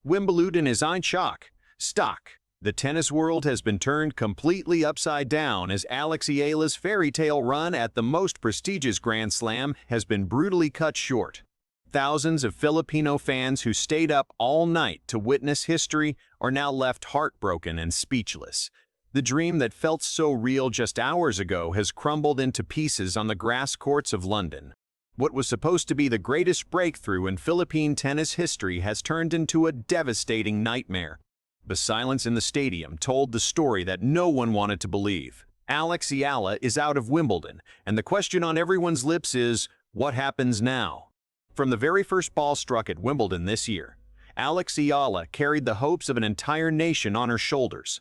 Wimbledon is ein Schock. Stock. The tennis world has been turned completely upside down as Alex Eala's fairy tale run at the most prestigious Grand Slam has been brutally cut short. Thousands of Filipino fans who stayed up all night to witness history are now left heartbroken and speechless. The dream that felt so real just hours ago has crumbled into pieces on the grass courts of London. What was supposed to be the greatest breakthrough in Philippine tennis history has turned into a devastating nightmare. The silence in the stadium told the story that no one wanted to believe. Alex Eala is out of Wimbledon, and the question on everyone's lips is, what happens now? From the very first ball struck at Wimbledon this year, Alex Eala carried the hopes of an entire nation on her shoulders.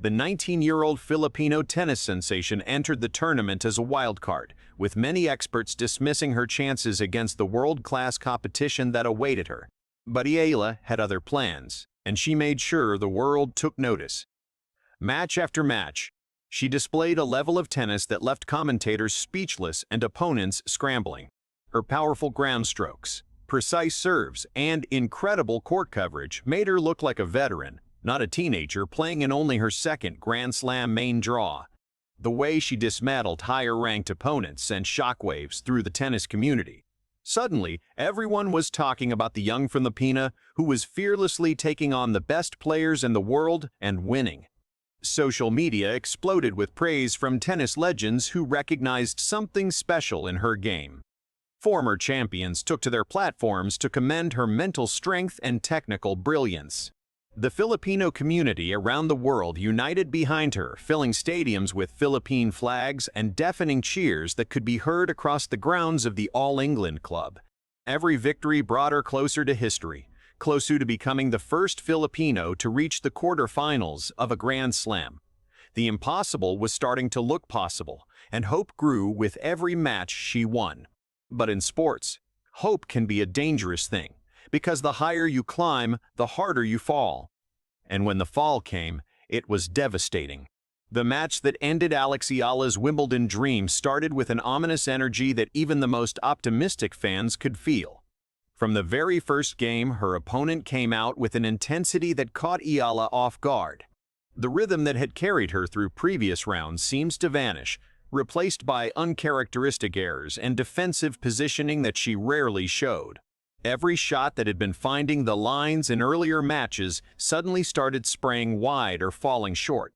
The 19-year-old Filipino tennis sensation entered the tournament as a wild card, with many experts dismissing her chances against the world-class competition that awaited her. But Eala had other plans, and she made sure the world took notice. Match after match, she displayed a level of tennis that left commentators speechless and opponents scrambling. Her powerful ground strokes, precise serves, and incredible court coverage made her look like a veteran, not a teenager playing in only her second Grand Slam main draw. The way she dismantled higher-ranked opponents sent shockwaves through the tennis community. Suddenly, everyone was talking about the young Filipina who was fearlessly taking on the best players in the world and winning. Social media exploded with praise from tennis legends who recognized something special in her game. Former champions took to their platforms to commend her mental strength and technical brilliance. The Filipino community around the world united behind her, filling stadiums with Philippine flags and deafening cheers that could be heard across the grounds of the All England Club. Every victory brought her closer to history, closer to becoming the first Filipino to reach the quarterfinals of a Grand Slam. The impossible was starting to look possible, and hope grew with every match she won. But in sports, hope can be a dangerous thing, because the higher you climb, the harder you fall. And when the fall came, it was devastating. The match that ended Alex Eala's Wimbledon dream started with an ominous energy that even the most optimistic fans could feel. From the very first game, her opponent came out with an intensity that caught Eala off guard. The rhythm that had carried her through previous rounds seems to vanish, replaced by uncharacteristic errors and defensive positioning that she rarely showed. Every shot that had been finding the lines in earlier matches suddenly started spraying wide or falling short.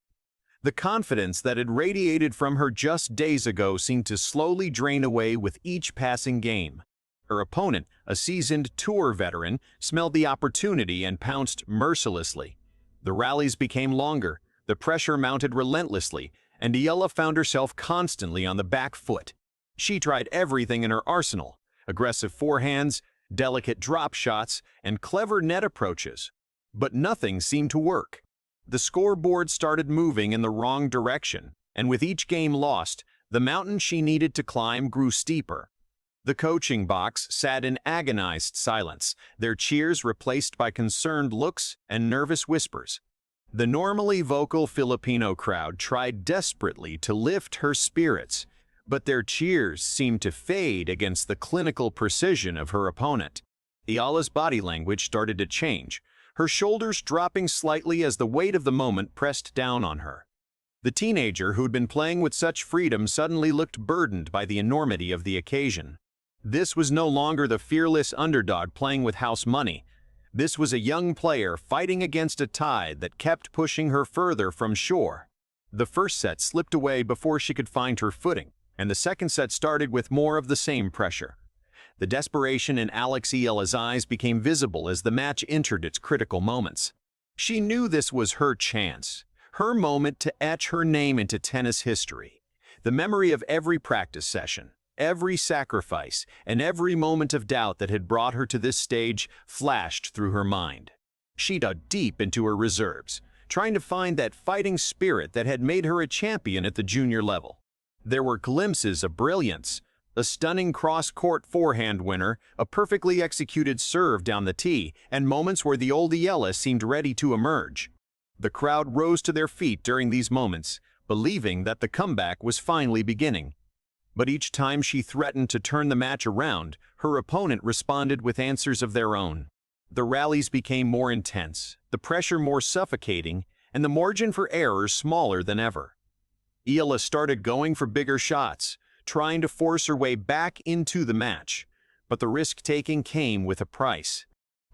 The confidence that had radiated from her just days ago seemed to slowly drain away with each passing game. Her opponent, a seasoned tour veteran, smelled the opportunity and pounced mercilessly. The rallies became longer, the pressure mounted relentlessly, and Eala found herself constantly on the back foot. She tried everything in her arsenal: aggressive forehands, delicate drop shots, and clever net approaches. But nothing seemed to work. The scoreboard started moving in the wrong direction, and with each game lost, the mountain she needed to climb grew steeper. The coaching box sat in agonized silence, their cheers replaced by concerned looks and nervous whispers. The normally vocal Filipino crowd tried desperately to lift her spirits, but their cheers seemed to fade against the clinical precision of her opponent. Eala's body language started to change, her shoulders dropping slightly as the weight of the moment pressed down on her. The teenager who'd been playing with such freedom suddenly looked burdened by the enormity of the occasion. This was no longer the fearless underdog playing with house money. This was a young player fighting against a tide that kept pushing her further from shore. The first set slipped away before she could find her footing, and the second set started with more of the same pressure. The desperation in Alex Eala's eyes became visible as the match entered its critical moments. She knew this was her chance, her moment to etch her name into tennis history. The memory of every practice session, every sacrifice, and every moment of doubt that had brought her to this stage flashed through her mind. She dug deep into her reserves, trying to find that fighting spirit that had made her a champion at the junior level. There were glimpses of brilliance: a stunning cross-court forehand winner, a perfectly executed serve down the tee, and moments where the old Eala seemed ready to emerge. The crowd rose to their feet during these moments, believing that the comeback was finally beginning. But each time she threatened to turn the match around, her opponent responded with answers of their own. The rallies became more intense, the pressure more suffocating, and the margin for error smaller than ever. Eala started going for bigger shots, trying to force her way back into the match, but the risk-taking came with a price.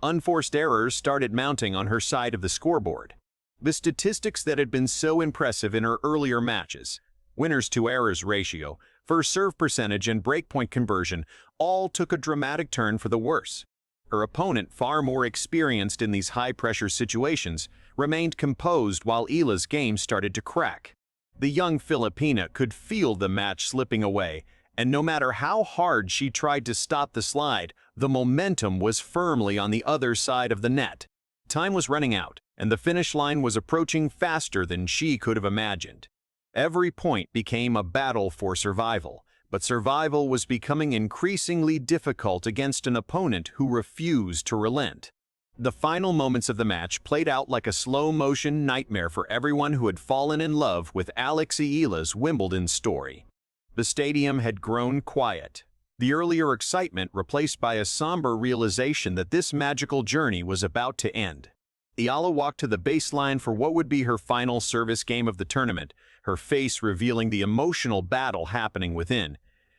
Unforced errors started mounting on her side of the scoreboard. The statistics that had been so impressive in her earlier matches, winners-to-errors ratio, first serve percentage, and breakpoint conversion, all took a dramatic turn for the worse. Her opponent, far more experienced in these high-pressure situations, remained composed while Eala's game started to crack. The young Filipina could feel the match slipping away, and no matter how hard she tried to stop the slide, the momentum was firmly on the other side of the net. Time was running out, and the finish line was approaching faster than she could have imagined. Every point became a battle for survival, but survival was becoming increasingly difficult against an opponent who refused to relent. The final moments of the match played out like a slow-motion nightmare for everyone who had fallen in love with Alex Eala's Wimbledon story. The stadium had grown quiet, the earlier excitement replaced by a somber realization that this magical journey was about to end. Eala walked to the baseline for what would be her final service game of the tournament, her face revealing the emotional battle happening within.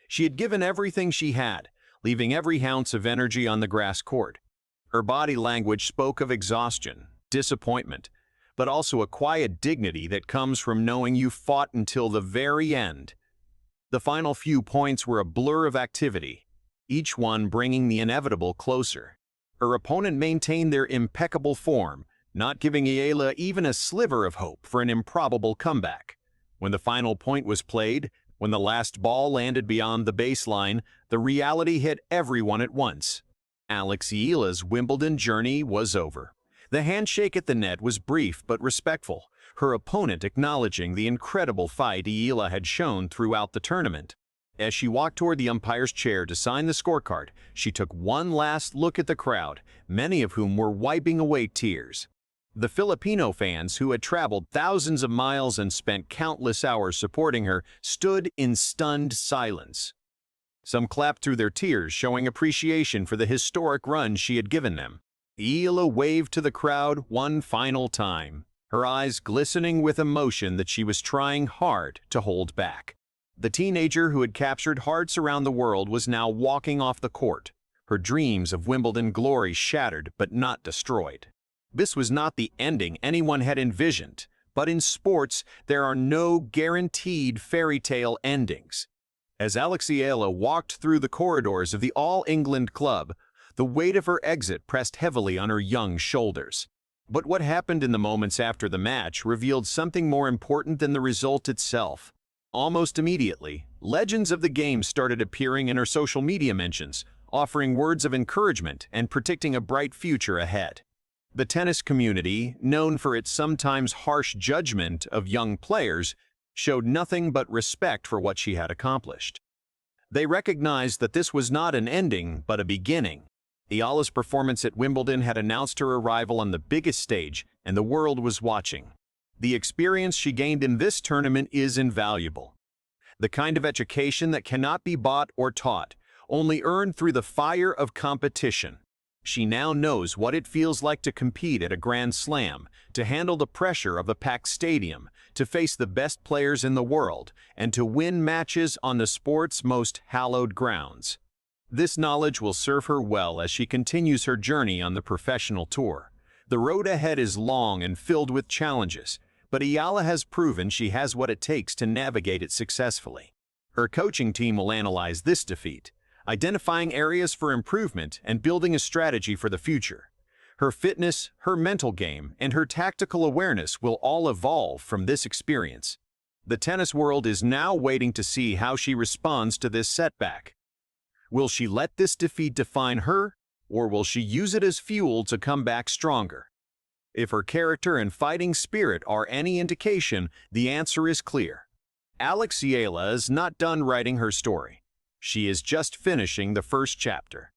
She had given everything she had, leaving every ounce of energy on the grass court. Her body language spoke of exhaustion, disappointment, but also a quiet dignity that comes from knowing you fought until the very end. The final few points were a blur of activity, each one bringing the inevitable closer. Her opponent maintained their impeccable form, not giving Eala even a sliver of hope for an improbable comeback. When the final point was played, when the last ball landed beyond the baseline, the reality hit everyone at once. Alex Eala's Wimbledon journey was over. The handshake at the net was brief but respectful, her opponent acknowledging the incredible fight Eala had shown throughout the tournament. As she walked toward the umpire's chair to sign the scorecard, she took one last look at the crowd, many of whom were wiping away tears. The Filipino fans, who had traveled thousands of miles and spent countless hours supporting her, stood in stunned silence. Some clapped through their tears, showing appreciation for the historic run she had given them. Eala waved to the crowd one final time, her eyes glistening with emotion that she was trying hard to hold back. The teenager who had captured hearts around the world was now walking off the court, her dreams of Wimbledon glory shattered but not destroyed. This was not the ending anyone had envisioned, but in sports there are no guaranteed fairy tale endings. As Alex Eala walked through the corridors of the All England club, the weight of her exit pressed heavily on her young shoulders. But what happened in the moments after the match revealed something more important than the result itself. Almost immediately, legends of the game started appearing in her social media mentions, offering words of encouragement and predicting a bright future ahead. The tennis community, known for its sometimes harsh judgment of young players, showed nothing but respect for what she had accomplished. They recognized that this was not an ending, but a beginning. Eala's performance at Wimbledon had announced her arrival on the biggest stage, and the world was watching. The experience she gained in this tournament is invaluable. The kind of education that cannot be bought or taught, only earned through the fire of competition. She now knows what it feels like to compete at a Grand Slam, to handle the pressure of a packed stadium, to face the best players in the world, and to win matches on the sport's most hallowed grounds. This knowledge will serve her well as she continues her journey on the professional tour. The road ahead is long and filled with challenges, but Eala has proven she has what it takes to navigate it successfully. Her coaching team will analyze this defeat, identifying areas for improvement and building a strategy for the future. Her fitness, her mental game, and her tactical awareness will all evolve from this experience. The tennis world is now waiting to see how she responds to this setback. Will she let this defeat define her, or will she use it as fuel to come back stronger? If her character and fighting spirit are any indication, the answer is clear. Alex Eala is not done writing her story. She is just finishing the first chapter.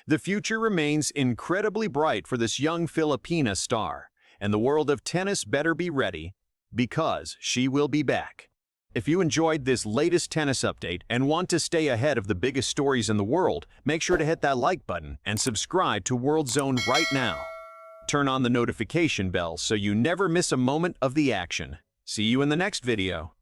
The future remains incredibly bright for this young Filipina star, and the world of tennis better be ready, because she will be back. If you enjoyed this latest tennis update and want to stay ahead of the biggest stories in the world, make sure to hit that like button and subscribe to World Zone right now. Turn on the notification bell so you never miss a moment of the action. See you in the next video.